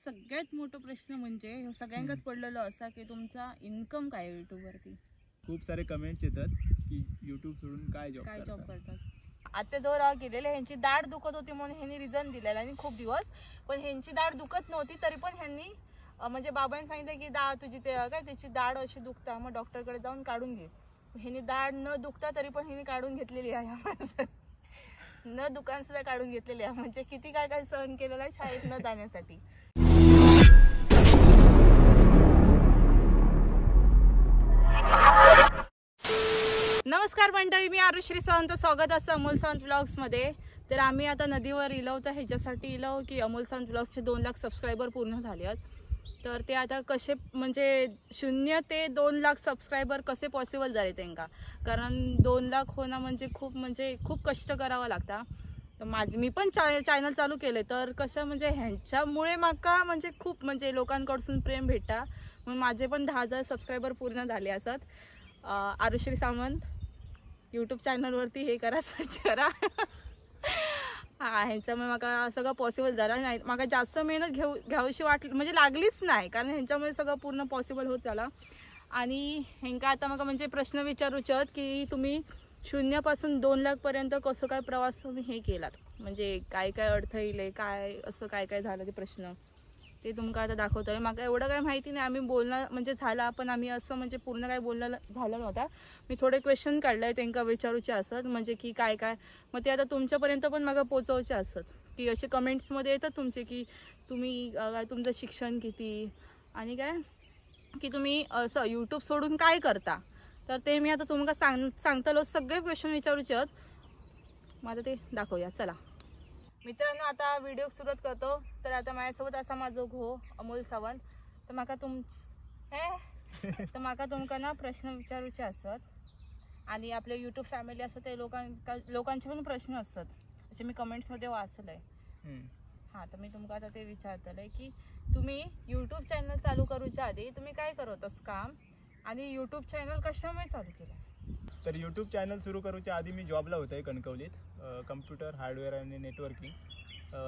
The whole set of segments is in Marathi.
सगळ्यात मोठा प्रश्न म्हणजे सगळ्यांकाच पडलेलो असा की तुमचा इन्कम काय YouTube वरती. खूप सारे कमेंट्स येतात की YouTube सोडून काय जॉब करतात. आता जवळ गेलेले ह्यांची दाढ दुखत होती म्हणून ह्यांनी रिझन दिलेला आणि खूप दिवस, पण ह्यांची दाढ दुखत नव्हती तरी पण ह्यांनी म्हणजे बाबांनी सांगितलं की तुझी ते काय त्याची दाढ अशी दुखता, मग डॉक्टरकडे जाऊन काढून घे. ह्यांनी दाढ न दुखता तरी पण ह्यांनी काढून घेतलेली आहे. न दुकान सुद्धा काढून घेतलेली आहे. म्हणजे किती काय काय सहन केलेलं आहे शाळेत न जाण्यासाठी. नमस्कार मंडळी, मी आरुश्री सावंत, स्वागत असतं अमोल सावंत ब्लॉग्स मध्ये. तर आम्ही आता नदीवर इलो, तर ह्याच्यासाठी इलो की अमोल सावंत ब्लॉग्सचे 2 लाख सबस्क्रायबर पूर्ण झाले आहेत. तर ते आता कसे म्हणजे 0 ते 2 लाख सबस्क्रायबर कसे पॉसिबल झाले त्यांना, कारण 2 लाख होणं म्हणजे खूप कष्ट करावं लागतं. तर मी पण चॅनल चालू केले, तर कसं म्हणजे ह्यांच्यामुळे माका म्हणजे खूप म्हणजे लोकांकडून प्रेम भेटता, म्हणून माझे पण 10,000 सबस्क्रायबर पूर्ण झाले असत. आरुश्री सावंत यूट्यूब चॅनलवरती हे करा, सर्च करा. हा, ह्यांच्यामुळे मला सगळं पॉसिबल झालं नाही. मला जास्त मेहनत घ्यावीशी वाटली म्हणजे लागलीच नाही, कारण ह्यांच्यामुळे सगळं पूर्ण पॉसिबल होत झालं. आणि ह्यांका आता मग म्हणजे प्रश्न विचारूच्यात की तुम्ही 0 पासून 2 लाख पर्यंत कसं काय प्रवास तुम्ही हे केलात, म्हणजे काय काय अडथळे येईल, काय असं काय काय झालं ते प्रश्न ते तुमका आता दाखवतोय. मला एवढं काय माहिती नाही, आम्ही बोलणं म्हणजे झाला, पण आम्ही असं म्हणजे पूर्ण काय बोलणं झालं नव्हता. मी थोडे क्वेश्चन काढले त्यांना विचारूचे असत, म्हणजे की काय काय मग ते आता तुमच्यापर्यंत पण मला पोचवायचे असत. की असे कमेंट्समध्ये येतात तुमचे की तुम्ही तुमचं शिक्षण किती आणि काय की तुम्ही असं यूट्यूब सोडून काय करता. तर ते मी आता तुम्हाला सांगतालो, सगळे क्वेश्चन विचारूचे आहेत. मला ते दाखवूया, चला मित्रांनो. आता व्हिडिओ सुरुवात करतो. तर आता माझ्यासोबत असा माझा घो अमोल सावंत. तर माका तुमका ना प्रश्न विचारूचे असत, आणि आपले यूट्यूब फॅमिली असतं ते लोकांचे पण प्रश्न असतात, असे मी कमेंट्समध्ये वाचलंय. हा, तर मी तुमका आता ते विचारतलंय की तुम्ही यूट्यूब चॅनल चालू करूच्या आधी तुम्ही काय करतस काम, आणि यूट्यूब चॅनल कशामुळे चालू केलंस. तर यूट्यूब चॅनल सुरू करूच्या आधी मी जॉबला होतो कणकवलीत, कम्प्युटर हार्डवेअर आणि नेटवर्किंग.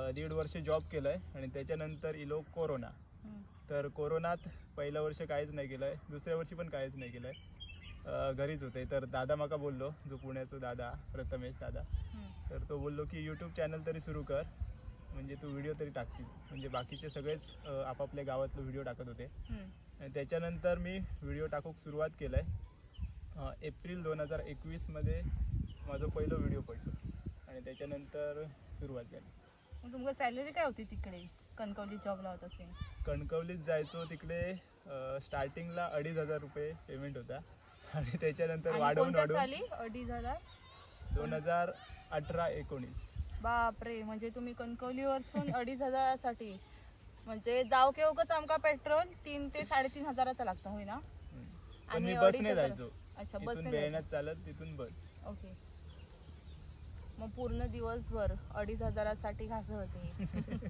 1.5 वर्ष जॉब केलंय आणि त्याच्यानंतर इलो कोरोना. तर कोरोनात पहिलं वर्ष काहीच नाही केलंय, दुसऱ्या वर्षी पण काहीच नाही केलंय, घरीच होते. तर दादा माका बोललो, जो पुण्याचा दादा प्रथमेश दादा, तर तो बोललो की यूट्यूब चॅनल तरी सुरू कर, म्हणजे तू व्हिडिओ तरी टाकशील. म्हणजे बाकीचे सगळेच आपापल्या गावातले व्हिडिओ टाकत होते. आणि त्याच्यानंतर मी व्हिडिओ टाकूक सुरुवात केलंय. एप्रिल 2021 मध्ये माझं पहिलं व्हिडिओ पडलो आणि त्याच्यानंतर सुरुवात झाली. मग तुमका सॅलरी काय होती तिकडे कणकवली जॉबला होता ते? कणकवलीत जायचो, तिकडे स्टार्टिंगला 2,500 रुपये पेमेंट होता आणि त्याच्यानंतर वाढवून 2,500 2018-19. बापरे, म्हणजे तुम्ही कणकवलीवरसून 2,500 साठी म्हणजे जाऊ केवकच आमका पेट्रोल 3 ते 3,500 हजाराचा लागतं, होय ना? आणि बसने जायचो. अच्छा, बसने बेळण्यात चालत, तिथून बस. ओके. मग पूर्ण दिवसभर 2,500 साठी घास होते.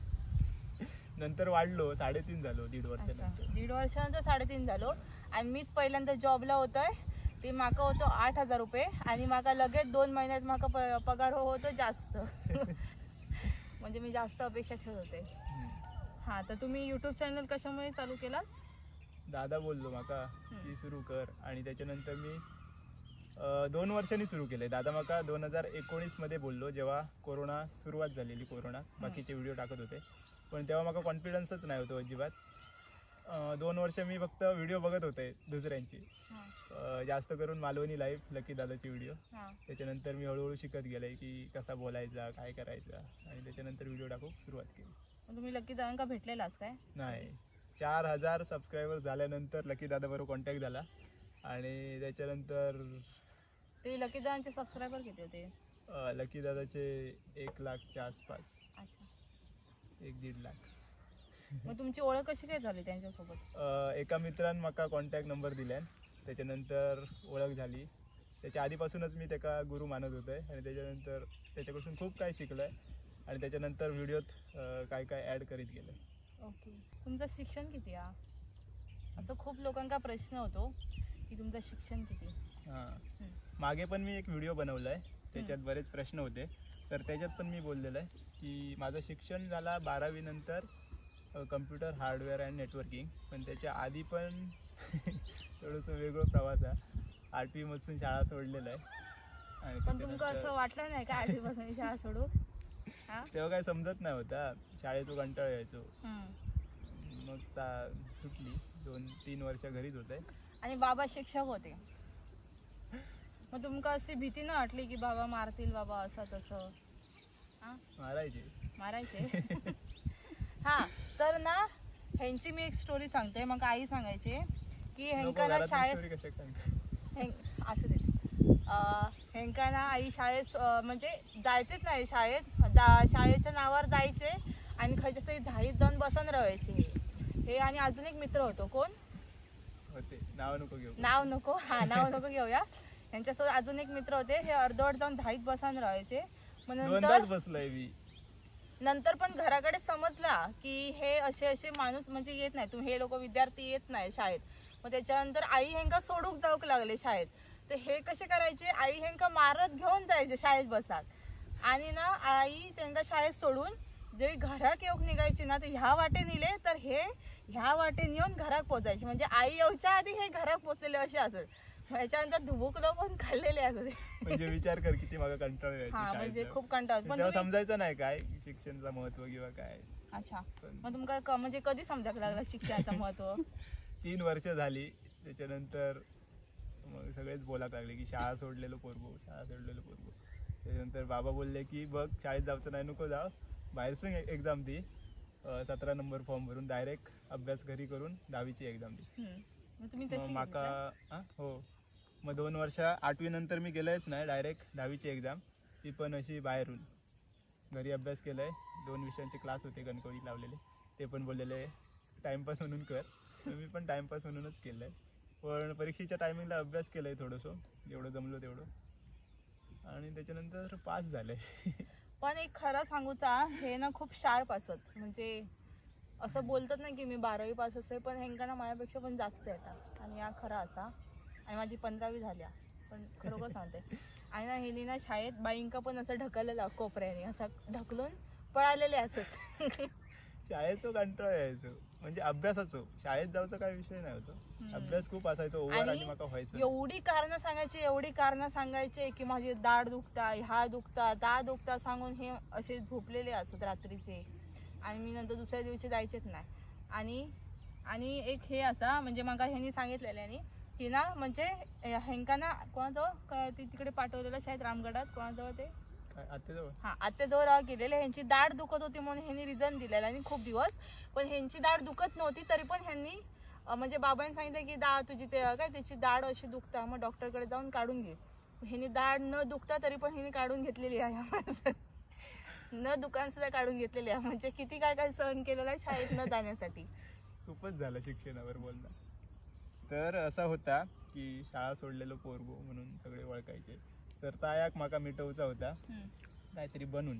नंतर वाढलो, 3.5 झालो 1.5 वर्षानंतर. 1.5 वर्षानंतर 3.5 झालो. आणि मीच पहिल्यांदा जॉबला होतोय, ते माका होतो 8,000 रुपये, आणि माका लगेच 2 महिन्यात माका पगार होतो जास्त. म्हणजे मी जास्त अपेक्षा ठेवत होते. हा, तर तुम्ही युट्यूब चॅनल कशामुळे चालू केला? दादा बोललो माका की सुरू कर, आणि त्याच्यानंतर मी 2 वर्षांनी सुरू केलंय. दादा माका 2019 मध्ये बोललो, जेव्हा कोरोना सुरुवात झालेली. कोरोना बाकीचे व्हिडिओ टाकत होते, पण तेव्हा माका कॉन्फिडन्सच नाही होतो अजिबात. 2 वर्ष मी फक्त व्हिडिओ बघत होते दुसऱ्यांची, जास्त करून मालवणी लाईव्ह लकी दादाची व्हिडिओ. त्याच्यानंतर मी हळूहळू शिकत गेले की कसा बोलायचा, काय करायचा, आणि त्याच्यानंतर व्हिडिओ टाकूक सुरुवात केली. तुम्ही लकी दादांका भेटलेलाच काय? नाही, 4,000 सबस्क्रायबर झाल्यानंतर लकी दादा बरोबर कॉन्टॅक्ट झाला, आणि त्याच्यानंतर ते लकी दादांचे सबस्क्रायबर किती होते? लकी दादाचे 1 लाखच्या आसपास. अच्छा, 1-1.5 लाख. मग तुमची ओळख कशी काय झाली त्यांच्यासोबत? एका मित्रानं माका कॉन्टॅक्ट नंबर दिल्यान, त्याच्यानंतर ओळख झाली. त्याच्या आधीपासूनच मी त्याका गुरु मानत होतोय, आणि त्याच्यानंतर त्याच्यापासून खूप काय शिकलोय, आणि त्याच्यानंतर व्हिडिओत काय काय ॲड करीत गेलं. ओके. तुमचं शिक्षण किती आहे? असं खूप लोकांचा प्रश्न होतो की तुमचं शिक्षण किती? हां, मागे पण मी एक व्हिडिओ बनवलाय, त्याच्यात बरेच प्रश्न होते. तर त्याच्यात पण मी बोललेलं आहे की माझं शिक्षण झाला 12वी नंतर कम्प्युटर हार्डवेअर अँड नेटवर्किंग. पण त्याच्या आधी पण थोडंसं वेगळं प्रवास आहे. 8वीमधून शाळा सोडलेलं आहे. आणि पण तुमका असं वाटलं नाही का 8वीपासून शाळा सोडू? तेव्हा काय समजत नाही होता, शाळेचो कंटाळा यायचो. मग सुटली. 2-3 वर्ष घरीच होते. आणि बाबा शिक्षक होते. मग तुमका अशी भीती नाही वाटली की बाबा मारतील बाबा असं तसं? मारायचे हा. तर ना ह्यांची मी एक स्टोरी सांगते. मग आई सांगायची की ह्यांकाना शाळेत असू दे. ह्यांकाना आई शाळेत म्हणजे जायचेच नाही शाळेत. शाळेच्या नावावर जायचे आणि खायच्या तरी झाडीत जाऊन बसून राहायचे. हे आणि अजून एक मित्र होतो. कोण होते? नाव नको घेऊ. नाव नको घेऊया. यांच्यासोबत अजून एक मित्र होते. हे अर्धवट जाऊन झाडीत बसून राहायचे. मग नंतर पण घराकडे समजला की हे असे माणूस म्हणजे येत नाही, तुम्ही हे लोक विद्यार्थी येत नाही शाळेत. मग त्याच्यानंतर आई ह्यांका सोडूक जाऊक लागले शाळेत. तर हे कसे करायचे, आई ह्यांका मारत घेऊन जायचे शाळेत बसात. आणि ना आई त्यांना शाळेत सोडून जेव्हा घरात येऊक निघायची ना, तर ह्या वाटे नेले तर हे ह्या वाटे नेऊन घरात पोचायचे. म्हणजे आई येऊच्या आधी हे घरात पोचलेले असे असत. याच्यानंतर धुबुकलं पण खाल्लेले असते. म्हणजे विचार कर किती मागा कंटाळा यायचा. म्हणजे खूप कंटाळा. पण तेव्हा समजायचं नाही काय शिक्षणाचं महत्व किंवा काय. अच्छा. मग तुमका म्हणजे कधी समजायला लागला शिक्षणाचं महत्व? 3 वर्ष झाली. त्याच्यानंतर मग सगळेच बोलायला लागले की शाळा सोडलेलो पोरगो. त्याच्यानंतर बाबा बोलले की बघ शाळेत जायचं नाही, नको जाव, बाहेरसून एक्झाम दे. 17 नंबर फॉर्म भरून डायरेक्ट अभ्यास घरी करून 10वीची एक्झाम दे. माका हो. मग 2 वर्ष 8वी नंतर मी गेलोयच नाही, डायरेक्ट 10वीची एक्झाम, ती पण अशी बाहेरून. घरी अभ्यास केलाय. 2 विषयांचे क्लास होते कणकवलीत लावलेले, ते पण बोललेले टाइमपास म्हणून कर. मी पण टाइमपास म्हणूनच केलंय. पण परीक्षेच्या टायमिंगला अभ्यास केलाय थोडंसं, जेवढं जमलं तेवढं. आणि त्याच्यानंतर पास झालंय. पण एक खरं सांगूचा, हे ना खूप शार्प असत. म्हणजे असं बोलतात ना की मी 12वी पास असे, पण ह्यांका ना माझ्यापेक्षा पण जास्त येतात. आणि हा खरा असा. आणि माझी 15वी झाल्या, पण खरोखर सांगते. आणि ना ह्यांनी ना शाळेत बाईंका पण असं ढकललेलं कोपऱ्याने, असं ढकलून पळालेले असत. शाळेचं कंटाळा यायचो, म्हणजे अभ्यासाचो. शाळेत जायचा काही विषय नाही होतो, अभ्यास खूप असायचो. ओव्हर आणि मला व्हायचं. एवढी कारणं सांगायचे की माझी दाढ दुखता, ह्या दुखता, दा दुखता सांगून हे असे झोपलेले असत रात्रीचे. आणि मी नंतर दुसऱ्या दिवशी जायचेच नाही. आणि एक हे असा म्हणजे मग ह्यांनी सांगितलेल्यानी की ना म्हणजे ह्यांका ना कोणाजवळ तिकडे पाठवलेलं शाळेत रामगडात, कोणाजवळ ते आत्याजवळ गेलेले. ह्यांची दाढ दुखत होती म्हणून ह्यांनी रिझन दिलेलं. आणि खूप दिवस पण ह्यांची दाढ दुखत नव्हती, तरी पण ह्यांनी म्हणजे बाबांनी सांगितलं की तुझी ते काय त्याची दाढ अशी दुखता, मग डॉक्टरकडे जाऊन काढून घे. ह्यांनी दाढ न दुखता तरी पण ह्यांनी काढून घेतलेली आहे. न दुकान सुद्धा काढून घेतलेली आहे. म्हणजे किती काय काय सहन केलेलं आहे शाळेत न जाण्यासाठी. खूपच झालं शिक्षणावर बोलणं. तर असा होता की शाळा सोडलेलो पोरगो म्हणून सगळे ओळखायचे. तर तायाक माका मिटवचा होता काहीतरी बनून.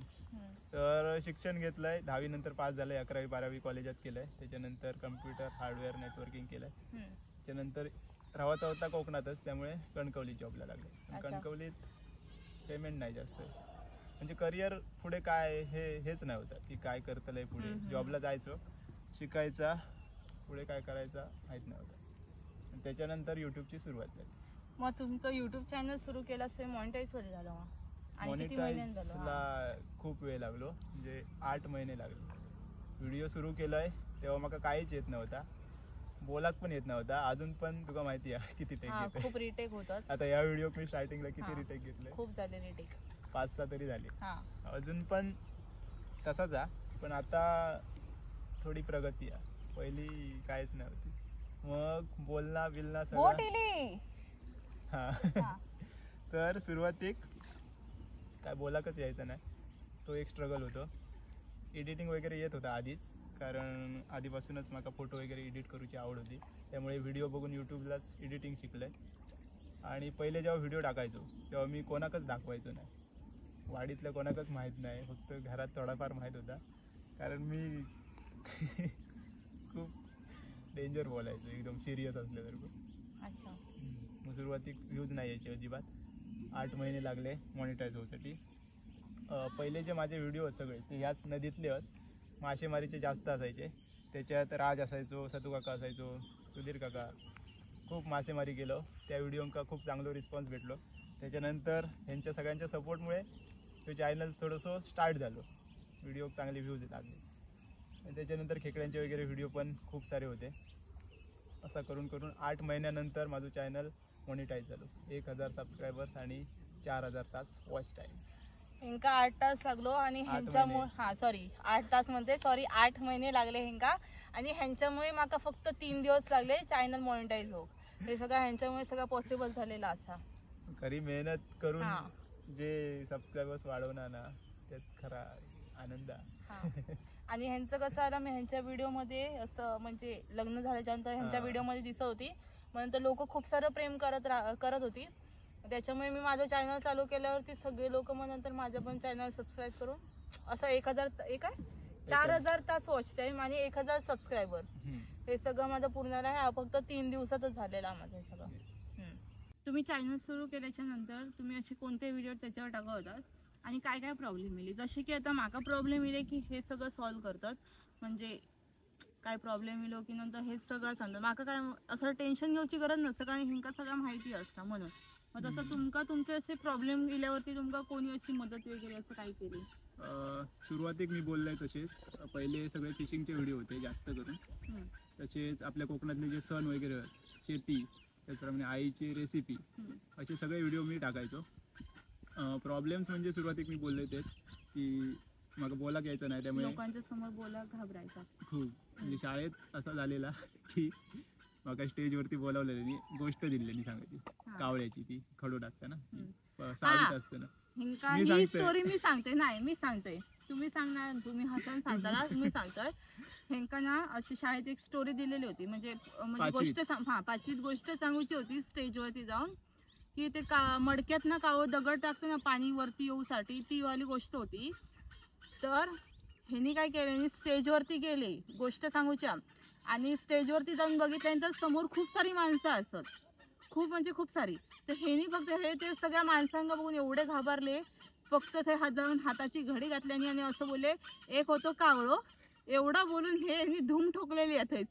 तर शिक्षण घेतलंय. 10वी नंतर पास झालंय. 11वी 12वी कॉलेजात केलंय. त्याच्यानंतर कम्प्युटर हार्डवेअर नेटवर्किंग केलंय. त्याच्यानंतर राहायचा होता कोकणातच, त्यामुळे कणकवलीत जॉबला लागले. कणकवलीत पेमेंट नाही जास्त. म्हणजे करिअर पुढे काय हेच नाही होतं की काय करतलंय पुढे. जॉबला जायचो, शिकायचा, पुढे काय करायचा माहित नाही होतं. त्याच्यानंतर युट्यूबची सुरुवात झाली. मग तुमचं युट्यूब चॅनल सुरू केलं असेल, मॉनिटाईज कधी झालं? मॉनिटाईजला खूप वेळ लागलो, म्हणजे 8 महिने लागले. व्हिडिओ सुरू केलाय तेव्हा मला काहीच येत नव्हता, बोलाक पण येत नव्हता. अजून पण तुला माहिती आहे किती टेक घेते. खूप रिटेक होतात. आता या व्हिडिओ मी स्टार्टिंगला किती रिटेक घेतले? खूप झाले रिटेक, 5-6 तरी झाले. अजून पण तसाच आहे, पण आता थोडी प्रगती आहे. पहिली काहीच नव्हती. मग बोलना बिलना सगळं. तर सुरुवातीक काय बोलाकच यायचं नाही, तो एक स्ट्रगल होतो. एडिटिंग वगैरे येत होता आधीच, कारण आधीपासूनच मला फोटो वगैरे एडिट करूची आवड होती. त्यामुळे व्हिडिओ बघून यूट्यूबलाच एडिटिंग शिकलंय. आणि पहिले जेव्हा व्हिडिओ टाकायचो तेव्हा मी कोणाकच दाखवायचो नाही. वाडीतल्या कोणाकच माहीत नाही, फक्त घरात थोडाफार माहीत होता, कारण मी खूप डेंजर बोलायचो, एकदम सिरियस असल्यासारखं. अच्छा. मग सुरुवातीक व्ह्यूज नाही यायचे अजिबात. 8 महिने लागले मॉनिटाईज होण्यासाठी. पहिले जे माझे व्हिडिओ सगळे ते ह्याच नदीतले आहेत, मासेमारीचे जास्त असायचे. त्याच्यात राज असायचो, सतू काका असायचो, सुधीर काका. खूप मासेमारी केलो. त्या व्हिडिओंका खूप चांगलो रिस्पॉन्स भेटलो. त्याच्यानंतर ह्यांच्या सगळ्यांच्या सपोर्टमुळे तो चॅनल थोडंसं स्टार्ट झालो. व्हिडिओ चांगले व्ह्यूज लागले आणि त्याच्यानंतर खेकड्यांचे वगैरे व्हिडिओ पण खूप सारे होते. असं करून करून 8 महिन्यानंतर माझं चॅनल मॉनिटाईज झालं. 1000 सबस्क्रायबर्स आणि 4000 तास वॉच टाईम. ह्यांका 8 तास लागलो आणि 8 ह्यांच्यामुळे 8 तास म्हणते 8 महिने लागले ह्यांका आणि ह्यांच्यामुळे माका फक्त 3 दिवस लागले चॅनल मॉनिटाईज होऊ. हे सगळं ह्यांच्यामुळे सगळं पॉसिबल झालेलं असा. खरी मेहनत करून जे सबस्क्रायबर्स वाढवणार ना त्यात खरा आनंद. आणि ह्यांचं कसं आलं, मी ह्यांच्या व्हिडिओमध्ये असं म्हणजे लग्न झाल्याच्यानंतर ह्यांच्या व्हिडिओमध्ये दिसत होती, म्हणून तर लोक खूप सारं प्रेम करत होती. त्याच्यामुळे मी माझं चॅनल चालू केल्यावरती सगळे लोक मग नंतर माझं पण चॅनल सबस्क्राईब करून असं 4000 तास वॉच टाईम आणि 1000 सबस्क्रायबर हे सगळं माझं पूर्ण आहे. फक्त 3 दिवसातच झालेलं माझं हे सगळं. तुम्ही चॅनल सुरू केल्याच्या नंतर तुम्ही असे कोणते व्हिडिओ त्याच्यावर टाकत होतात आणि काय काय प्रॉब्लेम येईल? जसे की आता माका प्रॉब्लेम येईल की हे सगळं सॉल्व्ह करतात, म्हणजे काय प्रॉब्लेम येईल की नंतर हे सगळं सांगतात. माका काय असं टेन्शन घ्यायची गरज नसतं कारण ह्यांका सगळं माहिती असतं म्हणून. मग तसं तुमचे असे प्रॉब्लेम गेल्यावरती तुमका कोणी अशी मदत वगैरे असं काय केली? सुरुवातीक मी बोललोय तसेच पहिले सगळे फिशिंगचे व्हिडिओ होते जास्त करून. तसेच आपल्या कोकणातले जे सण वगैरे शेती, त्याचप्रमाणे आईची रेसिपी, असे सगळे व्हिडिओ मी टाकायचो. प्रॉब्लेम्स म्हणजे सुरुवातीक मी बोललोय तेच की मग बोला घ्यायचं नाही, त्यामुळे लोकांच्या समोर बोला घाबरायचा खूप. म्हणजे शाळेत असा झालेला की मग स्टेजवरती बोलावलेली गोष्ट दिलेली सांगायची कावळ्याची, ती खडू टाकताना साडीत असताना. ही स्टोरी मी सांगते. नाही मी सांगते, तुम्ही सांगणार, तुम्ही हसून सांगता ना, मी सांगतोय. ह्यांका ना अशी शाळेत एक स्टोरी दिलेली होती, म्हणजे गोष्ट 5वीत गोष्ट सांगूची होती स्टेजवरती जाऊन, की ते मडक्यात ना कावळ दगड टाकते ना पाणी वरती येऊसाठी, ती वाली गोष्ट होती. तर ह्यांनी काय केलं, स्टेजवरती गेले गोष्ट सांगूच्या आणि स्टेजवरती जाऊन बघितल्यानंतर समोर खूप सारी माणसं असत, खूप म्हणजे खूप सारी. तर ह्यांनी फक्त ते सगळ्या माणसांना बघून एवढे घाबरले, फक्त ते जाऊन हाताची घडी घातल्याने आणि असं बोलले एक होतो कावळो, एवढा बोलून हे धूम ठोकलेली आहे.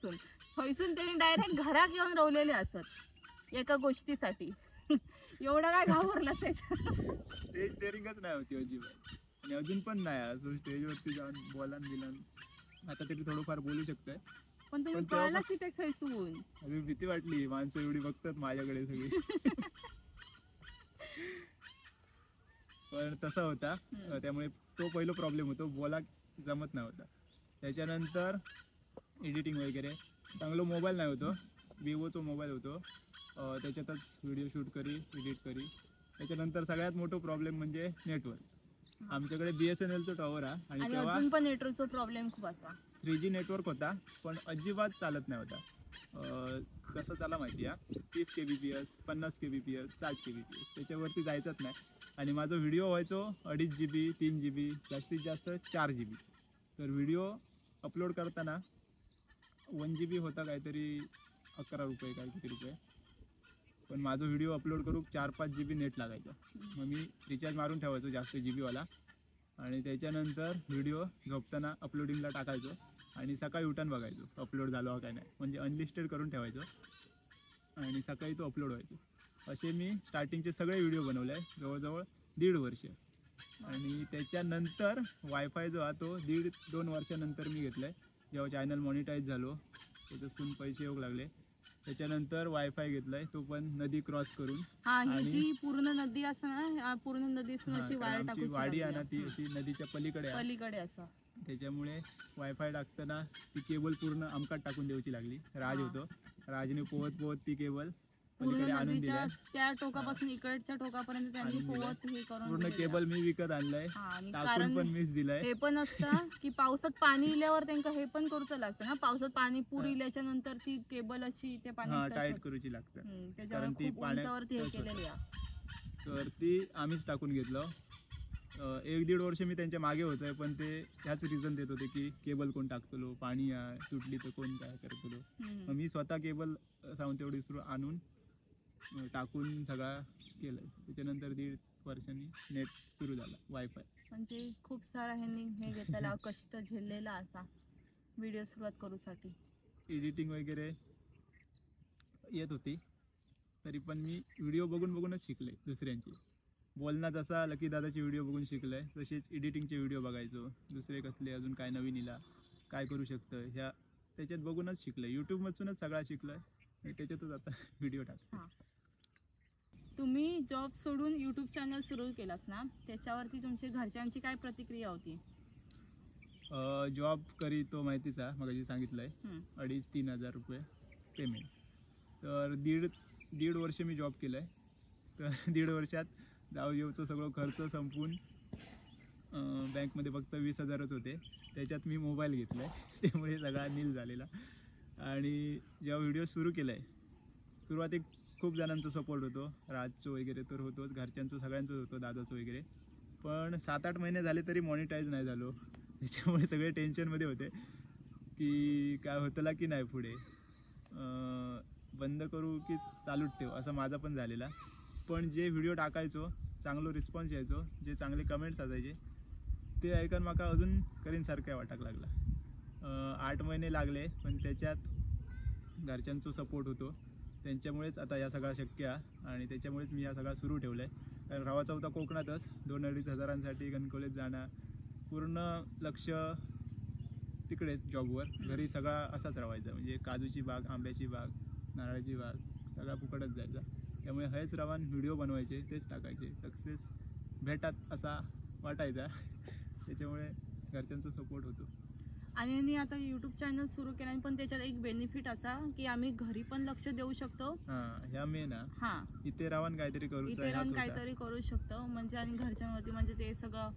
थैसून त्यांनी डायरेक्ट घरात येऊन रवलेले असत एका गोष्टीसाठी. एवढा काय घाबरला त्याच्या. स्टेज डेअरिंगच नाही होती अजिबात आणि अजून पण नाही. अजून स्टेजवरती जाऊन बोलान दिलन आता तरी थोडंफार बोलू शकतोय, पण तुम्ही कळला की ते थैसून. अजून भीती वाटली, माणसं एवढी बघतात माझ्याकडे सगळी. पण तसा होता, त्यामुळे तो पहिला प्रॉब्लेम होतो, बोला जमत नव्हता. त्याच्यानंतर एडिटिंग वगैरे चांगलं मोबाईल नाही होतो, विवोचा मोबाईल होतो, त्याच्यातच व्हिडिओ शूट करी, एडिट करी. त्याच्यानंतर सगळ्यात मोठा प्रॉब्लेम म्हणजे नेटवर्क. आमच्याकडे BSNLचं टॉवर आहे आणि तेव्हा अजून पण नेटवर्कचा प्रॉब्लेम खूप असा. 3G नेटवर्क होता पण अजिबात चालत नाही होता. कसं त्याला माहिती आहे, 30 kbps, 50 kbps, 60 kbps त्याच्यावरती जायचंच नाही. आणि माझा व्हिडिओ व्हायचो 2.5 GB, 3 GB, जास्तीत जास्त 4 GB. तर व्हिडिओ अपलोड करताना 1 GB होता काहीतरी 11 रुपये काय किती रुपये, पण माझा व्हिडिओ अपलोड करू 4-5 GB नेट लागायचं. मग मी रिचार्ज मारून ठेवायचो जास्त GB वाला आणि त्याच्यानंतर व्हिडिओ झोपताना अपलोडिंगला टाकायचो आणि सकाळी उठून बघायचो अपलोड झालो काय नाही, म्हणजे अनलिस्टेड करून ठेवायचो आणि सकाळी तो अपलोड व्हायचो. असे मी स्टार्टिंगचे सगळे व्हिडिओ बनवले आहे जवळजवळ 1.5 वर्ष. आणि त्याच्यानंतर वायफाय जो हा तो 1.5-2 वर्षानंतर मी घेतला आहे, जेव्हा चॅनल मॉनिटाईज झालो त्याच्यातून पैसे येऊ लागले. त्याच्यानंतर वायफाय घेतलाय, तो पण नदी क्रॉस करून. जी पूर्ण नदी असं ना, पूर्ण नदी अशी वायर टाकूची वाडी आहे ना, ती अशी नदीच्या पलीकडे असं. त्याच्यामुळे वायफाय टाकताना ती केबल पूर्ण आमकात टाकून द्यायची लागली. राज होतो, राजने पोहत ती केबल पलीकडे आणून दिली. त्या टोकापासून इकडच्या टोकापर्यंत त्यांनी पोहत हे करून पूर्ण केबल मी विकत आणलाय, टाकून पण मीच दिलाय. हे पण असतं की पावसात पाणी इल्यावर त्यांना हे पण करूच लागतं ना, पावसात पाणी पूर इल्याच्या नंतर ती केबल अशी ते पाणी टाईट करूची लागतं, कारण ती पाण्यावरती हे केलेली आहे. तर ती आम्हीच टाकून घेतलं. 1-1.5 वर्ष मी त्यांच्या मागे होतोय, पण ते ह्याच रिझन देत होते की केबल कोण टाकतलो, पाणी तुटली तर कोण काय करतलो. मग मी स्वतः केबल सांगून तेवढी आणून टाकून सगळा केलं. त्याच्यानंतर 1.5 वर्षांनी नेट सुरू झाला वायफाय. म्हणजे खूप सारा ह्यांनी हे घेतलेला कष्ट झेललेला असा. व्हिडिओ सुरुवात करूसाठी? एडिटिंग वगैरे येत होती, तरी पण मी व्हिडिओ बघूनच शिकले. दुसऱ्यांचे बोलणं जसा लकी दादाचे व्हिडिओ बघून शिकले, तसेच एडिटिंगचे व्हिडिओ बघायचो. दुसरे कसले अजून काय नवीन इला काय करू शकतं ह्या त्याच्यात बघूनच शिकलं. यूट्यूबमधूनच सगळा शिकलं आणि त्याच्यातच आता व्हिडिओ टाकतो. तुम्ही जॉब सोडून यूट्यूब चॅनल सुरू केलास ना, त्याच्यावरती तुमच्या घरच्यांची काय प्रतिक्रिया होती? जॉब करी तो माहितीच आहे, मग सांगितलं आहे 2,500-3 हजार रुपये पेमेंट. तर दीड वर्ष मी जॉब केलं आहे. तर 1.5 वर्षात जाऊ येऊचं सगळं खर्च संपून बँकमध्ये फक्त 20,000च होते. त्याच्यात मी मोबाईल घेतला आहे, त्यामुळे सगळा नील झालेला. आणि जेव्हा व्हिडिओ सुरू केला आहे, सुरुवातीक खूप जणांचा सपोर्ट होतो. राजचं वगैरे तर होतोच, घरच्यांचं सगळ्यांचंच होतं, दादाचं वगैरे. पण 7-8 महिने झाले तरी मॉनिटाईज नाही झालो. त्याच्यामुळे सगळे टेन्शनमध्ये होते की काय होतला की नाही पुढे, बंद करू की चालूच ठेव, असं माझा पण झालेला. पण जे व्हिडिओ टाकायचो चांगलं रिस्पॉन्स यायचो, जे चांगले कमेंट्स असायचे ते ऐकून मला अजून करीनसारखं वाटायला लागला. 8 महिने लागले, पण त्याच्यात घरच्यांचा सपोर्ट होतो, त्यांच्यामुळेच आता या सगळा शक्य आहे. आणि त्याच्यामुळेच मी या सगळा सुरू ठेवलं आहे. कारण राहायचा होता कोकणातच, 2-2.5 हजारांसाठी गणकोलीत जाणं, पूर्ण लक्ष तिकडेच जॉबवर. घरी सगळा असाच राहायचा, म्हणजे काजूची बाग, आंब्याची बाग, नारळाची बाग सगळा फुकटच जायचा. त्यामुळे हेच रावण व्हिडिओ बनवायचे, तेच टाकायचे, सक्सेस भेटात असा वाटायचा. त्याच्यामुळे घरच्यांचा सपोर्ट होतो. आणि आता यूट्यूब चॅनल सुरू केला, पण त्याच्यात एक बेनिफिट असा की आम्ही घरी पण लक्ष देऊ शकतो. ह्या मेन इथे रावण काहीतरी करू शकतो, म्हणजे आणि घरच्यांवरती म्हणजे ते सगळं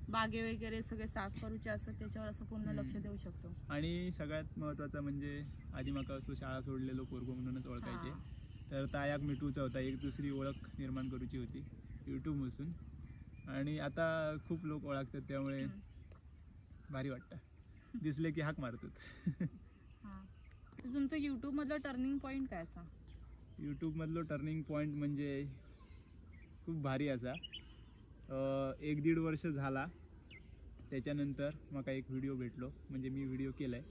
बागे वगैरे सगळे साफ करूचे असतात, त्याच्यावर असं पूर्ण लक्ष देऊ शकतो. आणि सगळ्यात महत्त्वाचं म्हणजे आधी माका असं शाळा सोडलेलो पोरगो म्हणूनच ओळखायचे. तर तायाक मिठूचा होता, एक दुसरी ओळख निर्माण करूची होती यूट्यूबपासून. आणि आता खूप लोक ओळखतात, त्यामुळे भारी वाटतं. दिसले की हाक मारतात. तुमचं यूट्यूब मधलं टर्निंग पॉईंट काय असा? यूट्यूब मधलं टर्निंग पॉईंट म्हणजे खूप भारी असा. 1-1.5 वर्ष झाला, त्याच्यानंतर मला एक व्हिडिओ भेटलो, म्हणजे मी व्हिडिओ केला आहे.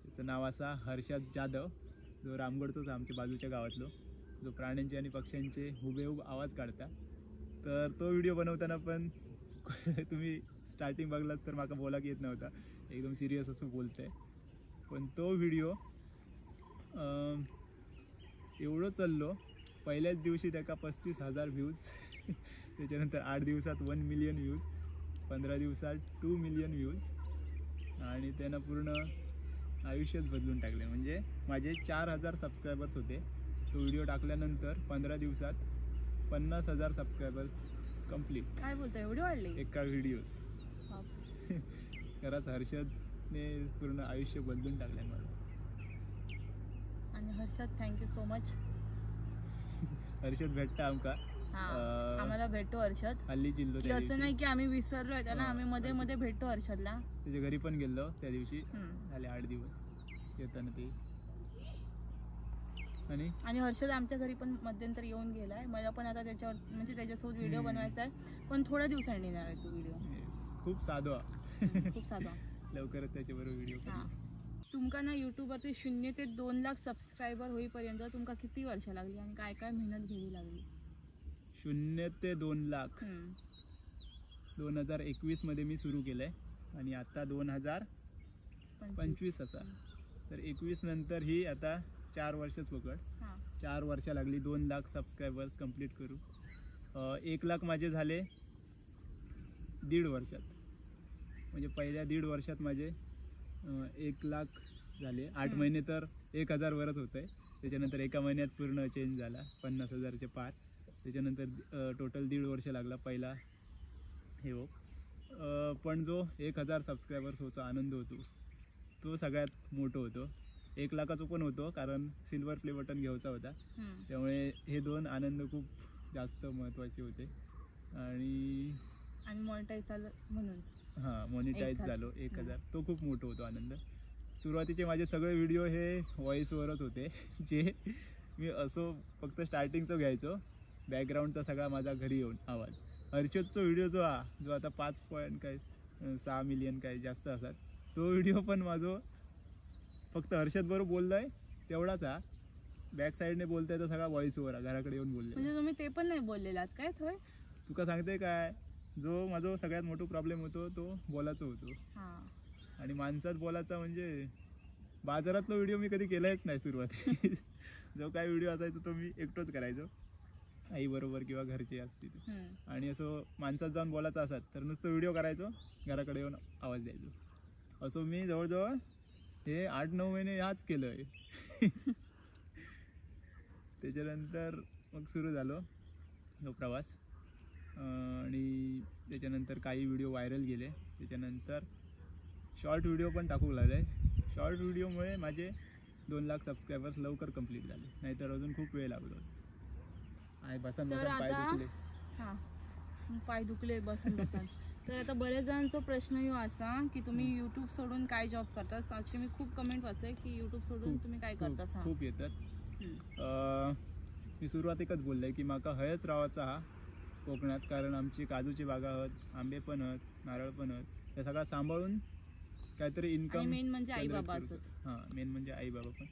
त्याचं नाव असा हर्षद जाधव, जो रामगडचोच आमच्या बाजूच्या गावातलो, जो प्राण्यांचे आणि पक्ष्यांचे हुबेहूब आवाज काढता. तर तो व्हिडिओ बनवताना पण तुम्ही स्टार्टिंग बघलात तर मला बोलायला येत नव्हता, एकदम सिरियस असं बोलतंय. पण तो व्हिडिओ एवढं चाललो, पहिल्याच दिवशी त्याका 35,000 व्ह्यूज, त्याच्यानंतर 8 दिवसात 1 मिलियन व्ह्यूज, 15 दिवसात 2 मिलियन व्ह्यूज. आणि त्यानं पूर्ण आयुष्यच बदलून टाकले. म्हणजे माझे 4,000 सबस्क्रायबर्स होते. तो व्हिडिओ टाकल्यानंतर 15 दिवसात 50,000 सबस्क्रायबर्स कंप्लीट. काय बोलतोय, एवढे वाढले एका व्हिडिओ. खरंच हर्षदने पूर्ण आयुष्य बदलून टाकले मला. आणि Harshad thank you so much. Harshad भेटता आम्हाला भेटतो हर्षद. हल्ली चिल्लो, असं नाही की आम्ही विसरलोय त्याला, आम्ही मध्ये मध्ये भेटतो हर्षदला. त्याच्या घरी पण गेलो त्या दिवशी, झाले 8 दिवस येताना ते. आणि हर्षद आमच्या घरी पण मध्यंतरी येऊन गेलाय. मला पण आता त्याच्यावर म्हणजे त्याच्यासोबत व्हिडिओ बनवायचा आहे, पण थोड्या दिवसांनी येणार आहे तो व्हिडिओ. खूप साधा खूप साधा. लवकरच त्याच्याबरोबर व्हिडिओ. तुमका ना यूट्यूबवरती 0 ते 2 लाख सबस्क्रायबर होईपर्यंत तुमका किती वर्ष लागली आणि काय काय मेहनत घ्यावी लागली? 0 ते 2 लाख 2021 मध्ये मी सुरू केलंय, आणि आता 2025 असा. तर 21 नंतर ही आता 4 वर्षच पकड. 4 वर्ष लागली 2 लाख सबस्क्रायबर्स कंप्लीट करू. 1 लाख माझे झाले 1.5 वर्षात. म्हणजे पहिल्या 1.5 वर्षात माझे 1 लाख झाले. 8 महिने तर 1,000 वरच होतंय. त्याच्यानंतर एका महिन्यात पूर्ण चेंज झाला 50,000चे पार. त्याच्यानंतर टोटल 1.5 वर्ष लागला पहिला हे हो. पण जो 1,000 सबस्क्रायबर्स होता आनंद होतो तो सगळ्यात मोठं होतो. 1 लाखाचं पण होतो, कारण सिल्वर प्ले बटन घ्यायचा होता. त्यामुळे हे 2 आनंद खूप जास्त महत्त्वाचे होते. आणि मॉनिटाईज झालं म्हणून मॉनिटाईज झालो 1,000, तो खूप मोठा होतो आनंद. सुरुवातीचे माझे सगळे व्हिडिओ हे व्हॉईसवरच होते, जे मी असं फक्त स्टार्टिंगचं घ्यायचो, बॅकग्राऊंडचा सगळा माझा घरी येऊन आवाज. हर्षदचा व्हिडिओ जो आता 5.6 मिलियन काय जास्त असतात, तो व्हिडिओ पण माझं फक्त हर्षद बरोबर बोललोय तेवढाच हा. बॅक साईडने बोलतोय तर सगळा व्हॉइस ओव्हर घराकडे येऊन बोलले. म्हणजे तुम्ही ते पण नाही बोललेलात काय थोय? तुका सांगते काय, जो माझा सगळ्यात मोठा प्रॉब्लेम होतो तो बोलायचा होतो. आणि माणसात बोलायचा म्हणजे बाजारातला व्हिडिओ मी कधी केलाच नाही सुरुवातीला. जो काय व्हिडिओ असायचा तो मी एकटोच करायचो आई बरोबर किंवा घरचे असतील. आणि असं माणसात जाऊन बोलायचं असत तर नुसतं व्हिडिओ करायचो, घराकडे येऊन आवाज द्यायचो. असं मी जवळजवळ हे 8-9 महिने ह्याच केलंय. त्याच्यानंतर मग सुरू झालो तो प्रवास. आणि त्याच्यानंतर काही व्हिडिओ व्हायरल गेले. त्याच्यानंतर शॉर्ट व्हिडिओ पण टाकू लागले. शॉर्ट व्हिडिओमुळे माझे 2 लाख सबस्क्रायबर्स लवकर कंप्लीट झाले, नाहीतर अजून खूप वेळ लागलो असतो. आहे बसन बसन पाय दुखले. पाय दुखले बसन बसन. तर आता बऱ्याच जणांचा प्रश्न येऊ असा की तुम्ही युट्यूब सोडून काय जॉब करता. अशी मी खूप कमेंट वाचते की युट्यूब सोडून तुम्ही काय करता. खूप येतात. मी सुरुवातीकच बोललोय की माका हयच रावायचा हा कोकणात, कारण आमची काजूची बागा आहेत, आंबे पण आहेत, नारळ पण आहेत. हे सगळं सांभाळून काहीतरी इन्कम. मेन म्हणजे आई बाबा असत. हां, मेन म्हणजे आई बाबा पण.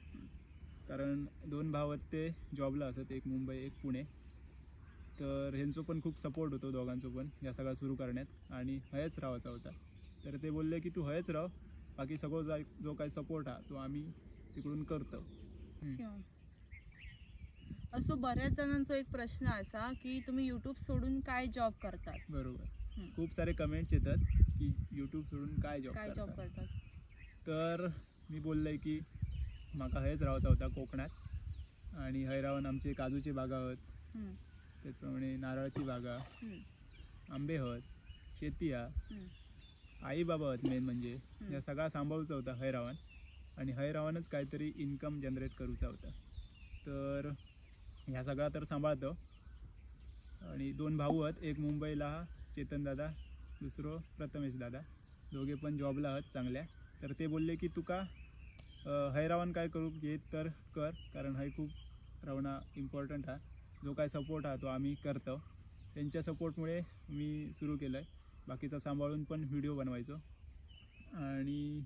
कारण 2 भाव आहेत ते जॉबला असत, एक मुंबई एक पुणे. तर ह्यांचं पण खूप सपोर्ट होतो दोघांचं पण या सगळं सुरू करण्यात. आणि हयच राहायचा होता. तर ते बोलले की तू हयच राह, बाकी सगळं जो काही सपोर्ट हा तो आम्ही तिकडून करतो. असं बऱ्याच जणांचा एक प्रश्न असा की तुम्ही युट्यूब सोडून काय जॉब करतात. बरोबर. खूप सारे कमेंट्स येतात की युट्यूब सोडून काय जॉब करतात. तर मी बोललोय की माका हयच राहायचा होता कोकणात. आणि हय राहून आमचे काजूची बागा आहेत, त्याचप्रमाणे नारळाची बागा, आंबे आहेत, शेती आहे, आई बाबा आहेत. मेन म्हणजे या सगळा सांभाळूचा होता हय रावण. आणि हय रावणच काहीतरी इन्कम जनरेट करूचा होता. तर ह्या सगळा तर सांभाळतो. आणि 2 भाऊ आहेत, एक मुंबईला चेतन दादा, दुसरं प्रथमेश दादा. दोघे पण जॉबला आहेत चांगल्या. तर ते बोलले की तुका हय रावण काय करू घेत तर कर, कारण हय खूप रावणा इम्पॉर्टंट हा. जो काय सपोर्ट हा तो आम्ही करतो. त्यांच्या सपोर्टमुळे मी सुरू केलं आहे. बाकीचा सांभाळून पण व्हिडिओ बनवायचो. आणि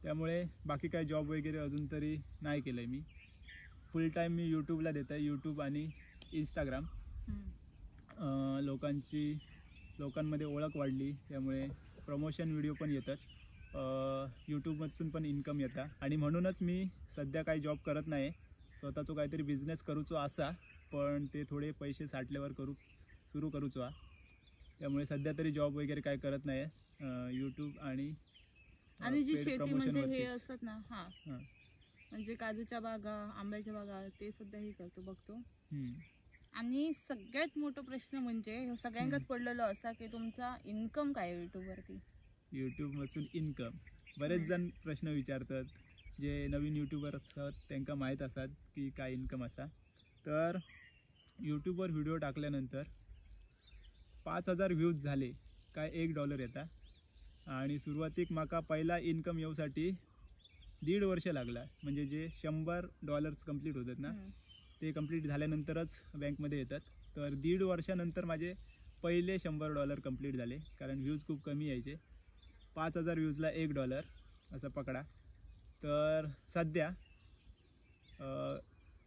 त्यामुळे बाकी काय जॉब वगैरे अजून तरी नाही केलं आहे मी. फुल टाईम मी यूट्यूबला देत आहे. यूट्यूब आणि इंस्टाग्राम. लोकांमध्ये ओळख वाढली, त्यामुळे प्रमोशन व्हिडिओ पण येतात. यूट्यूबमधून पण इन्कम येतात. आणि म्हणूनच मी सध्या काही जॉब करत नाही. स्वतःचं काहीतरी बिझनेस करूचो असा, पण ते थोडे पैसे साठल्यावर सुरू करूचो. त्यामुळे सध्या तरी जॉब वगैरे काय करत नाही. यूट्यूब आणि जी शेती म्हणजे हे असतात ना, म्हणजे काजूच्या बागा, आंब्याच्या बागा, ते सुद्धा हे करतो बघतो. आणि सगळ्यात मोठा प्रश्न म्हणजे सगळ्यांकाच पडलेलो असा की तुमचा इन्कम काय युट्यूब वरती. युट्यूब मधून इन्कम बरेच जण प्रश्न विचारतात. जे नवीन युट्यूबर असतात त्यांना माहीत असतात की काय इन्कम असा. तर यूट्यूबवर व्हिडिओ टाकल्यानंतर 5000 व्ह्यूज झाले काय $1 येता. आणि सुरुवातीक माका पहिला इन्कम येऊसाठी 1.5 वर्ष लागला. म्हणजे जे $100 कंप्लीट होतात ना, ते कंप्लीट झाल्यानंतरच बँकमध्ये येतात. तर 1.5 वर्षानंतर माझे पहिले $100 कंप्लीट झाले, कारण व्ह्यूज खूप कमी यायचे. 5000 व्ह्यूजला $1 असं पकडा. तर सध्या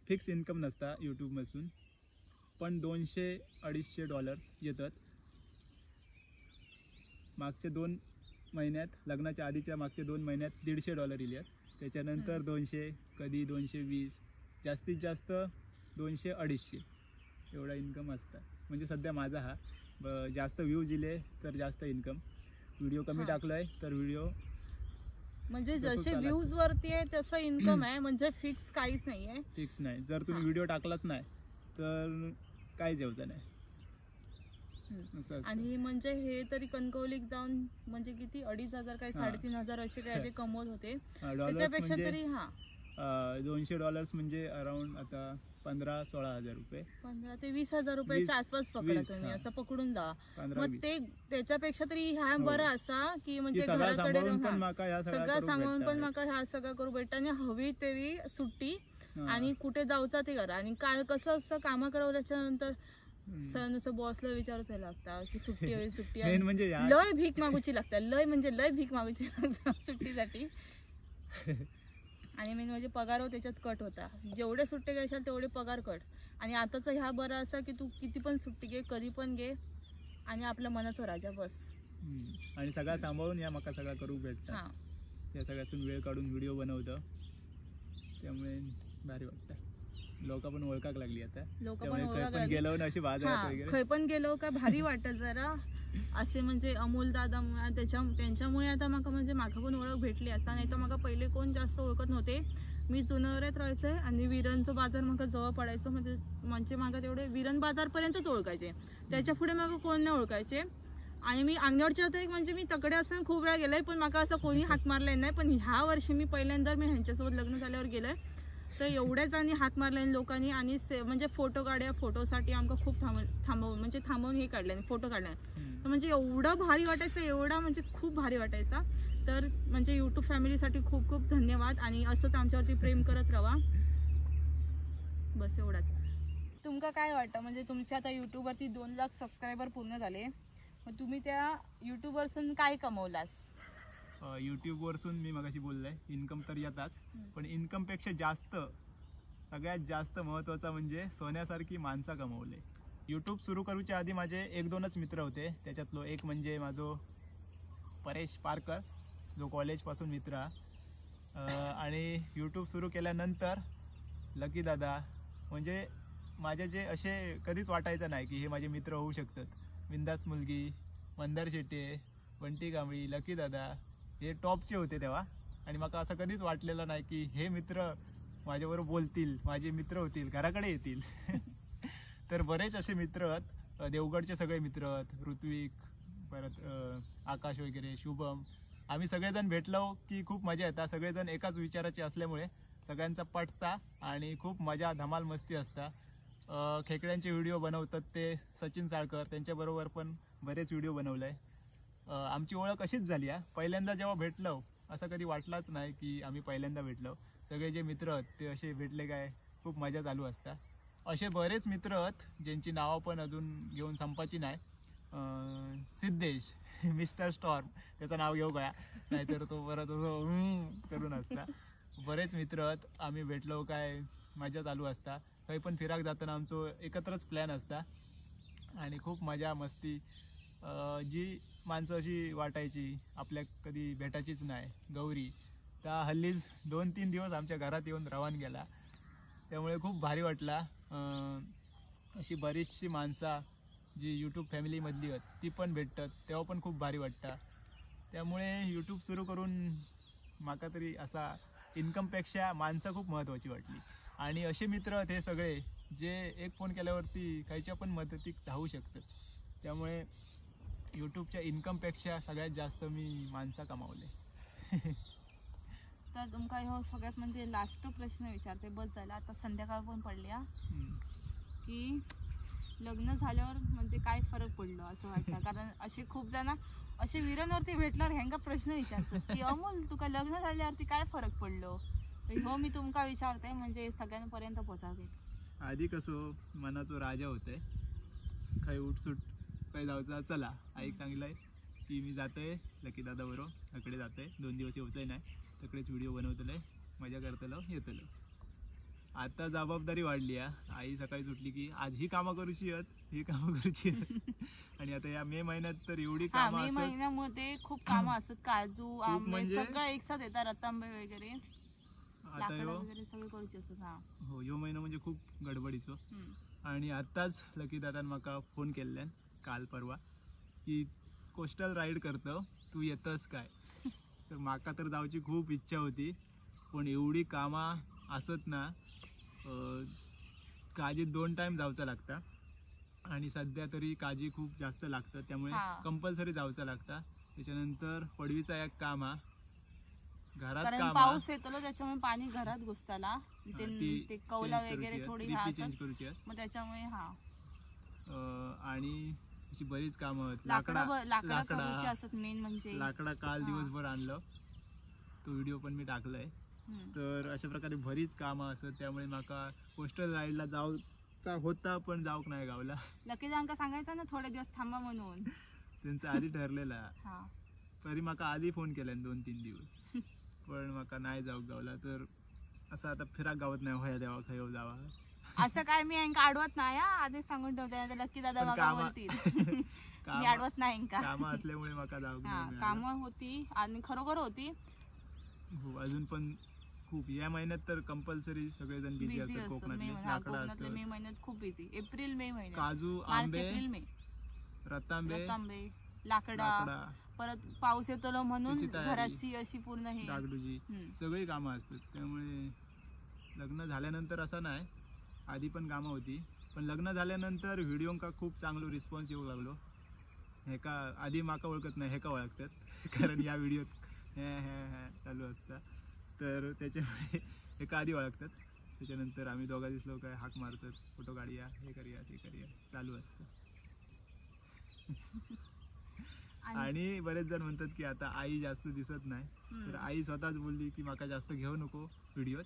फिक्स इन्कम नसता यूट्यूबमधून, पण $200-250 येतात. मागच्या 2 महिन्यात, लग्नाच्या आधीच्या मागच्या 2 महिन्यात $150 इले. त्याच्यानंतर 200, कधी 220, जास्तीत जास्त 200-250 एवढा इन्कम असता. म्हणजे सध्या माझा हा. जास्त व्ह्यूज दिले तर जास्त इन्कम, व्हिडिओ कमी टाकलाय तर व्हिडिओ म्हणजे जसे व्ह्यूज वरती आहे तसं इन्कम आहे. म्हणजे फिक्स काहीच नाही आहे. फिक्स नाही. जर तुम्ही व्हिडिओ टाकलाच नाही तर काहीच येऊचं नाही. आणि म्हणजे हे तरी कणकवलीत जाऊन म्हणजे किती 2500 काही 3500 असे काय कमवत होते. त्याच्यापेक्षा तरी $200 म्हणजे अराउंड आता 15-16 हजार रुपये, 15 ते 20,000 रुपयाच्या आसपास पकडा तुम्ही, असं पकडून जा. मग ते त्याच्यापेक्षा तरी ह्या बरं असा की म्हणजे घराकडे सगळं सांभाळून पण माका ह्या सगळं करू भेटतं. आणि हवी तेवी सुट्टी आणि कुठे जाऊचा ते करा. आणि काय कसं असतं कामा करावल्याच्या नंतर नुसतं बॉसला विचारायला लागतं की सुट्टी हवी, सुट्टी म्हणजे लय भीक मागूची लागतात. लय म्हणजे लय भीक मागूची लागतात सुट्टीसाठी. आणि मेन म्हणजे पगार त्याच्यात कट होता. जेवढे सुट्टे घ्यायचे तेवढे पगार कट. आणि आताचं ह्या बरं असं की तू किती पण सुट्टी घे, कधी पण घे आणि आपल्या मनाचा राजा बस. आणि सगळा सांभाळून या मका सगळा करू भेटता. हां त्या सगळ्यातून वेळ काढून व्हिडिओ बनवतं, त्यामुळे भारी वाटतं. लोक पण ओळखाक लागली आता. लोक पण त्यामुळे खंय ओळखाक पण लागली. गेलो ना अशी बाजारात वगैरे खंय पण गेलो का भारी वाटत जरा असे. म्हणजे अमोल दादा त्यांच्यामुळे आता माका पण ओळख भेटली. असा नाही तर माका पहिले कोण जास्त ओळखत नव्हते. मी जुनवऱ्यात राहायचंय आणि विरणचं बाजार माका जवळ पडायचं. म्हणजे माका तेवढे विरण बाजारपर्यंतच ओळखायचे, त्याच्या पुढे माका कोण नाही ओळखायचे. आणि मी अंगणवाडीच्या होते म्हणजे मी तकडे असताना खूप वेळा गेलोय, पण माका असं कोणी हाक मारलाय नाही. पण ह्या वर्षी मी पहिल्यांदा मी ह्यांच्यासोबत लग्न झाल्यावर गेलोय, तर एवढ्याच आणि हात मारले लोकांनी. आणि म्हणजे फोटो काढ्या, फोटोसाठी आमका खूप थांबवून हे काढले, फोटो काढले. तर म्हणजे एवढं भारी वाटायचं, एवढा म्हणजे खूप भारी वाटायचा. तर म्हणजे यूट्यूब फॅमिलीसाठी खूप खूप धन्यवाद. आणि असंच आमच्यावरती प्रेम करत राहा. बस एवढाच. तुमका काय वाटतं, म्हणजे तुमच्या आता यूट्यूबवरती 2 लाख सबस्क्रायबर पूर्ण झाले, मग तुम्ही त्या यूट्यूबवरसून काय कमवलास? यूट्यूबवरसून मी मगाशी बोललोय, इन्कम तर येतात, पण इन्कमपेक्षा जास्त सगळ्यात जास्त महत्त्वाचा म्हणजे सोन्यासारखी माणसं कमवले. यूट्यूब सुरू करूच्या आधी माझे 1-2च मित्र होते. त्याच्यातलो एक म्हणजे माझो परेश पारकर, जो कॉलेजपासून मित्र आणि यूट्यूब सुरू केल्यानंतर लकी दादा. म्हणजे माझे जे असे कधीच वाटायचं नाही की हे माझे मित्र होऊ शकतात. बिंदास मुलगी, मंदार शेट्टे, बंटी कांबळी, लकी दादा हे टॉपचे होते तेव्हा. आणि मला असं कधीच वाटलेलं नाही की हे मित्र माझ्याबरोबर बोलतील, माझे मित्र होतील, घराकडे येतील. तर बरेच असे मित्र आहेत, देवगडचे सगळे मित्र आहेत, ऋत्विक, परत आकाश वगैरे, शुभम. आम्ही सगळेजण भेटलो की खूप मजा येतात. सगळेजण एकाच विचाराचे असल्यामुळे सगळ्यांचा पटता आणि खूप मजा धमाल मस्ती असता. खेकड्यांचे व्हिडिओ बनवतात ते सचिन साळकर, त्यांच्याबरोबर पण बरेच व्हिडिओ बनवले. आमची ओळख अशीच झाली आहे. पहिल्यांदा जेव्हा भेटलो असं कधी वाटलंच नाही की आम्ही पहिल्यांदा भेटलो. सगळे जे मित्र आहेत ते असे भेटले काय खूप मजा चालू असता. असे बरेच मित्र आहेत ज्यांची नावं पण अजून घेऊन संपायची नाही. सिद्धेश, मिस्टर स्टॉर्म, त्याचं नाव घेऊ का, नाहीतर तो परत करून असता. बरेच मित्र आहेत, आम्ही भेटलो काय मजा चालू असता. काही पण फिराक जाताना आमचं एकत्रच प्लॅन असता आणि खूप मजा मस्ती. जी माणसं अशी वाटायची आपल्या कधी भेटायचीच नाही, गौरी, त्या हल्लीच 2-3 दिवस आमच्या घरात येऊन रवान गेला. त्यामुळे खूप भारी वाटला. अशी बरीचशी माणसं जी यूट्यूब फॅमिलीमधली आहेत ती पण भेटतात, तेव्हा पण खूप भारी वाटतं. त्यामुळे यूट्यूब सुरू करून माका तरी असा इन्कमपेक्षा माणसं खूप महत्त्वाची वाटली. आणि असे मित्र आहेत हे सगळे जे एक फोन केल्यावरती काहीच्या पण मदतीक धावू शकतात. त्यामुळे यूट्यूबच्या इन्कमपेक्षा सगळ्यात जास्त मी माणसं कमावले. तर तुमका ह्यो सगळ्यात म्हणजे लास्ट प्रश्न विचारते, बस झाला आता, संध्याकाळ पण पडली की लग्न झाल्यावर म्हणजे काय फरक पडलो असं वाटतं? कारण असे खूप जण असे विरणवरती भेटल्यावर ह्यांका प्रश्न विचारतात की अमोल तुका लग्न झाल्यावरती काय फरक पडलो. तर हो मी तुमका विचारते म्हणजे सगळ्यांपर्यंत पोहोचावे. आधी कसं मनाचं राजा होते, काही उठसूट काही जायचं, चला आईक सांगितलंय की मी जातोय लकी दादा बरोबर तकडे जातोय, 2 दिवस येऊचंय नाही, तकडेच व्हिडिओ बनवतले, मजा करतलो येतलो. आता जबाबदारी वाढली आहे. आई सकाळी सुटली की आज ही कामं करूची आहेत, ही कामं करूची आहेत. आणि आता या मे महिन्यात तर एवढी कामं मे असतात, महिन्यामध्ये खूप कामं असतात, काजू आंबे म्हणजे सगळं एकसाथ येतात, रतांबे वगैरे आता लाकडं वगैरे सगळे करूचे असतात. हो, ह्यो महिना म्हणजे खूप गडबडीचो. आणि आताच लकी दादान माका फोन केल्ल्यान काल परवा की कोस्टल राईड करतो, तू येतस काय. तर माका तर जाऊची खूप इच्छा होती, पण एवढी कामा असत ना, काजीत 2 टाइम जावचा लागता आणि सध्या तरी काजी खूप जास्त लागतं, त्यामुळे कंपल्सरी जावचा लागता. त्याच्यानंतर पडवीचा एक काम हा, घरात काम, पाऊस येतो त्याच्यामुळे पाणी घरात घुसताला, ते कौला वगैरे थोडी चेंज करूची, मग त्याच्यामुळे आणि अशी बरीच कामं आहेत. लाकडा असतात मेन म्हणजे लाकडा काल दिवसभर आणलं, तो व्हिडिओ पण मी टाकलाय. तर अशा प्रकारे बरीच कामं असत, त्यामुळे माका कोस्टल राईडला जाऊचा होता पण जाऊक नाही गावला. लकी दांका सांगायचं ना थोडे दिवस थांबा म्हणून, त्यांचं आधी ठरलेला. तरी माका आधी फोन केला 2-3 दिवस, पण माका नाही जाऊक गावला. तर असं आता फिराक गावत नाही होया देवा खय जावा. असं काय मी यांका आडवत नाही हा, आधीच सांगून ठेवते नाही लकी दादा पण बघा बोलतील. मी आडवत नाही यांका. कामं असल्यामुळे माका जाऊक हा नाही मिळालं. कामं होती आणि खरोखर होती. हो अजून पण खूप या महिन्यात तर कंपल्सरी सगळेजण बिझी बिझी असतात असतो कोकणातले. लाकडं कोकणातले मे असतात, महिन्यात खूप बिझी. एप्रिल मे महिन्यात काजू मार्च आंबे एप्रिल मे रतांबे रतांबे लाकडा लाकडा परत पाऊस येतो म्हणून त्याची तयारी, घराची अशी पूर्ण हे डागडुजी सगळी कामं असतात. त्यामुळे लग्न झाल्यानंतर असं नाही, आधी पण कामं होती, पण लग्न झाल्यानंतर व्हिडिओंका खूप चांगलो रिस्पॉन्स येऊ लागलो. हे का आधी माका ओळखत नाही, हे का ओळखतात कारण या व्हिडिओत हे चालू असतात, तर त्याच्यामुळे हे का आधी ओळखतात. त्याच्यानंतर आम्ही दोघा दिसलो काय हाक मारतात, फोटो काढूया, हे करूया ते करूया चालू असतं. आणि बरेच जण म्हणतात की आता आई जास्त दिसत नाही, तर आई स्वतःच बोलली की माका जास्त घेऊ नको व्हिडिओत.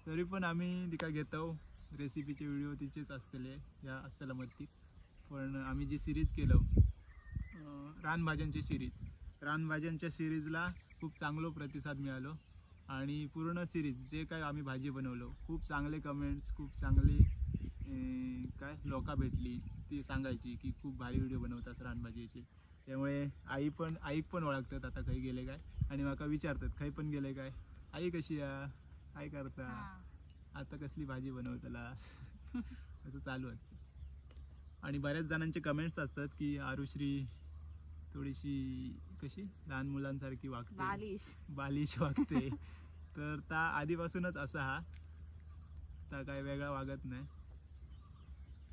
तरी पण आम्ही तिका घेतो, रेसिपीचे व्हिडिओ तिचेच असतले या असताना मत्ती. पण आम्ही जी सिरीज केलं रानभाज्यांची सिरीज, रानभाज्यांच्या सिरीजला खूप चांगलो प्रतिसाद मिळालो. आणि पूर्ण सिरीज जे काय आम्ही भाजी बनवलो खूप चांगले कमेंट्स, खूप चांगली काय लोका भेटली, ती सांगायची की खूप भारी व्हिडिओ बनवतात रानभाजीचे. त्यामुळे आईक पण ओळखतात आता काही गेले काय, आणि माका विचारतात काही पण गेले काय, आई कशी या, काय करता, आता कसली भाजी बनवतला असं चालू असतं. आणि बऱ्याच जणांचे कमेंट्स असतात की आरुश्री थोडीशी कशी लहान मुलांसारखी वागते, बालिश वागते. तर ता आधीपासूनच असा हा, ता काय वेगळा वागत नाही,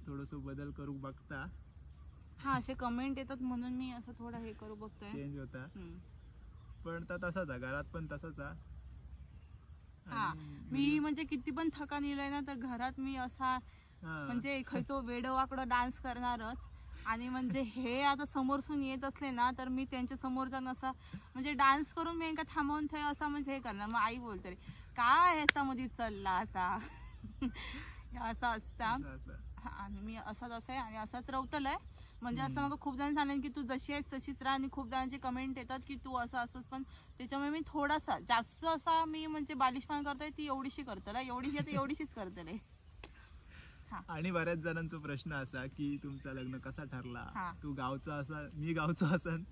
थोडस बदल करू बघता. हा असे कमेंट येतात म्हणून मी असं थोडं हे करू बघतोय, चेंज होता. पण ता तसाच आहे, घरात पण तसाच आहे. हा मी म्हणजे किती पण थकान येलोय ना तर घरात मी असा म्हणजे खयचो वेडवाकडं डान्स करणारच. आणि म्हणजे हे आता समोरसून येत असले ना तर मी त्यांच्या समोर जाऊन असा म्हणजे डान्स करून मी एका थांबवून ठेव असा म्हणजे हे करणार. मग आई बोलते काय ह्याच्यामध्ये चालला असा असं असता. आणि मी असाच आहे आणि असाच रवतलंय. म्हणजे असं मग खूप जण सांगेल की तू जशी आहेस तशीच राहा, आणि खूप जणांचे कमेंट येतात की तू असं असंच. पण त्याच्यामुळे मी थोडासा जास्त असा मी म्हणजे बालिशपणा करतोय ती एवढीशी करतोय, एवढीशीच करतोय. आणि बऱ्याच जणांचा प्रश्न असा की तुमचा लग्न कसा ठरला, तू गावचा असा मी गावचा असन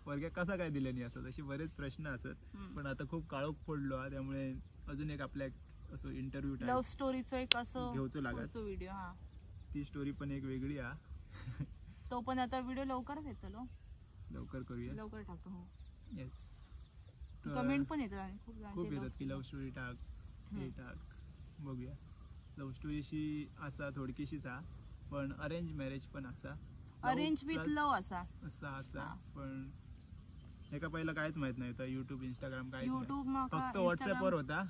वर्ग कसा काय दिले नाही असं, असे बरेच प्रश्न असत. पण आता खूप काळोख पडलो, त्यामुळे अजून एक आपल्या असं इंटरव्ह्यू लव्ह स्टोरीचं एक असं घेऊचो लागत व्हिडिओ. ती स्टोरी पण एक वेगळी आहे, तो पण आता व्हिडिओ लवकरच येतो, लवकर करूया, लवकर टाकतो. येस. कमेंट पण येतात खूप येतात की लव्ह स्टोरी टाक, हे टाक. बघूया. लव्ह स्टोरीशी असा थोडकीशीच हा, पण अरेंज मॅरेज पण असा, अरेंज विथ लव्ह असा. पण एका पहिला काहीच माहित नाही होतं, युट्यूब इंस्टाग्राम काय, फक्त व्हॉट्सअपवर होता.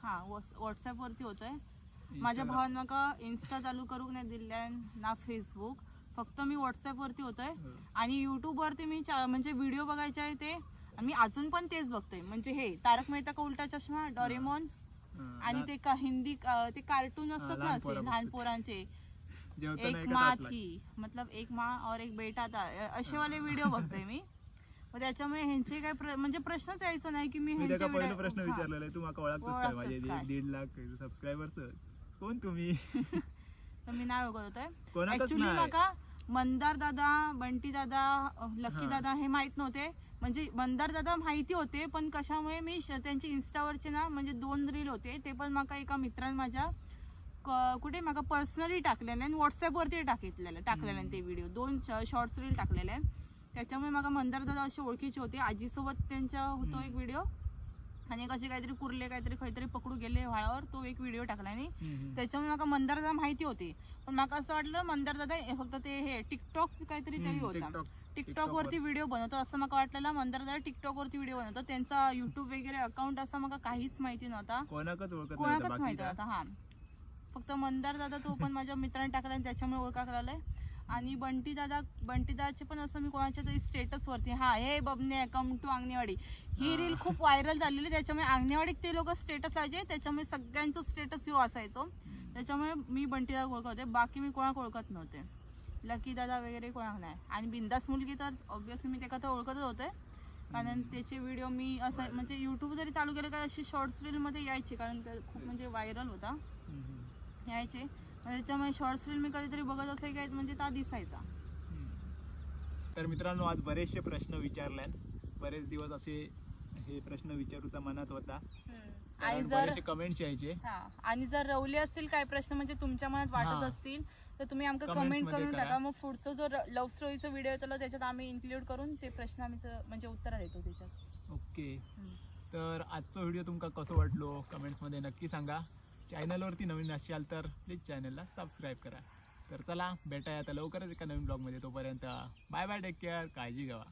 व्हॉट्सअप वरती होतोय. माझ्या भावान माका इन्स्टा चालू करूक नाही दिल्यान ना फेसबुक, फक्त मी व्हॉट्सअप वरती होतोय. आणि युट्यूब वरती मी म्हणजे व्हिडिओ बघायचे आहे ते मी अजून पण तेच बघतोय. म्हणजे हे तारक मेहता का उलटा चष्मा, डोरेमॉन, आणि ते का हिंदी ते कार्टून असतात ना असे लहान पोरांचे, एक माँ थी मतलब एक माँ और एक बेटा था, असे वाले व्हिडिओ बघतोय मी. मग त्याच्यामुळे ह्यांचे काय म्हणजे प्रश्नच यायचा नाही की मी पहिला प्रश्न विचारलेला आहे, तू माका ओळखतोस काय, माझे 1.5 लाख सबस्क्रायबर्स कोण तुम्ही, तर मी नाही ओळखत होतोय. ऍक्च्युली माका मंदार दादा, बंटी दादा, लकी दादा हे माहित नव्हते. म्हणजे मंदार दादा माहिती होते, पण कशामुळे मी त्यांचे इन्स्टावरचे ना म्हणजे 2 रील होते, ते पण माका एका मित्राने माझ्या कुठे माका पर्सनली टाकलेले आणि व्हॉट्सअप वरती टाकलेले ते व्हिडिओ. 2 शॉर्ट्स रील टाकलेले. त्याच्यामुळे माका मंदार दादा असे ओळखीचे होते. आजीसोबत त्यांचा होतो एक व्हिडिओ, आणि कसे काहीतरी कुर्ले काहीतरी पकडू गेले व्हाळावर, तो एक व्हिडिओ टाकला. आणि त्याच्यामुळे माका मंदार दादा माहिती होते. पण माका असं वाटलं मंदार दादा फक्त ते हे टिकटॉक काहीतरी तरी होता, टिकटॉक वरती व्हिडिओ बनवतो असं मला वाटलेलं. मंदार दादा टिकटॉक वरती व्हिडिओ बनवतो, त्यांचा युट्यूब वगैरे अकाउंट असं मला काहीच माहिती नव्हता, कोणाकच माहिती नव्हता. हा फक्त मंदार दादा तो पण माझ्या मित्राने टाकला आणि त्याच्यामुळे ओळखा लागलाय. आणि बंटी दादाचे पण असं मी कोणाच्या तरी स्टेटस वरती हे बबने कम टू आंगणेवाडी ही रील खूप व्हायरल झालेली, त्याच्यामुळे आंगणेवाडीत ते लोक स्टेटस लावायचे, त्याच्यामुळे सगळ्यांचं स्टेटस असायचो. त्याच्यामुळे मी बंटी दादा ओळखत होते, बाकी मी कोणाक ओळखत नव्हते. लकी दादा वगैरे कोणाक नाही. आणि बिंदास मुलगी तर ऑब्विसली मी त्याला तर ओळखतच होते. कारण त्याचे व्हिडिओ मी असं म्हणजे युट्यूब जरी चालू केलं का असे शॉर्ट्स रीलमध्ये यायचे, कारण ते खूप म्हणजे व्हायरल होता, यायचे. त्याच्यामुळे शॉर्ट्स रील मी कधीतरी बघत असले काय म्हणजे ता दिसायचा. तर मित्रांनो, आज बरेचसे प्रश्न विचारले, बरेच दिवस असे हे प्रश्न विचारूचा मनात होता आणि जर बरेचसे कमेंट्स यायचे. आणि जर रवले असतील काय प्रश्न म्हणजे तुमच्या मनात वाटत असतील तर तुम्ही आमका कमेंट करून टाका. मग पुढचा जो लव्ह स्टोरीचा व्हिडिओ येतो त्याच्यात आम्ही इन्क्लूड करून ते प्रश्न आम्ही म्हणजे उत्तर देतो त्याच्यात. ओके. तर आजचा व्हिडिओ तुमका कसं वाटलो कमेंट्स मध्ये नक्की सांगा. चॅनलवरती नवीन असाल तर प्लीज चॅनलला सबस्क्राईब करा. तर चला भेटाय आता लवकरच एका नवीन ब्लॉग मध्ये. तोपर्यंत बाय बाय, टेक केअर, काळजी घ्या.